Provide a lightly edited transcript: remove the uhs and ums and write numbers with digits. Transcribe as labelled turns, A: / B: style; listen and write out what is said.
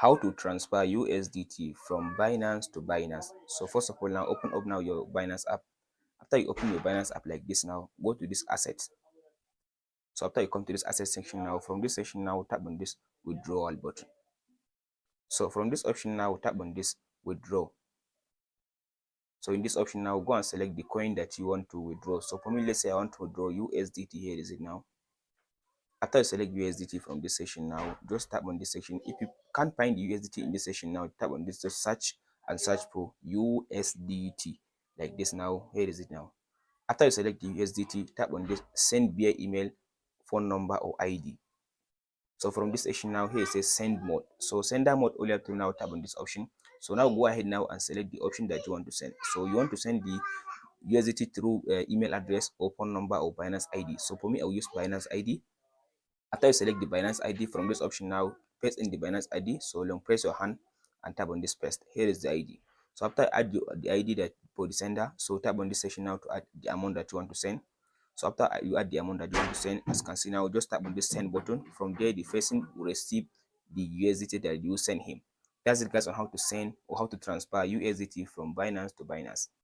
A: how to transfer USDT from Binance to Binance. So first of all, now open up now your Binance app. After you open your Binance app like this, now go to this assets. So after you come to this asset section now, from this section now, tap on this withdrawal button. So from this option now, tap on this withdraw. So in this option now, go and select the coin that you want to withdraw. So for me, let's say I want to withdraw USDT. Here is it now. After you select USDT from this section now, just tap on this section. If you can't find the USDT in this section now, tap on this to search and search for USDT like this now. Here is it now. After you select the USDT, tap on this send via email, phone number or ID. So from this section now, here it says send mode. So sender mode, all you have to now tap on this option. So now go ahead now and select the option that you want to send. So you want to send the USDT through email address or phone number or Binance ID. So for me, I will use Binance ID. After you select the Binance ID from this option now, paste in the Binance ID. So long press your hand and tap on this paste. Here is the ID. So after add the ID that for the sender, so tap on this section now to add the amount that you want to send. So after you add the amount that you want to send, as you can see now, just tap on this send button. From there, the person will receive the USDT that you send him. That's it, guys, on how to send or how to transfer USDT from Binance to Binance.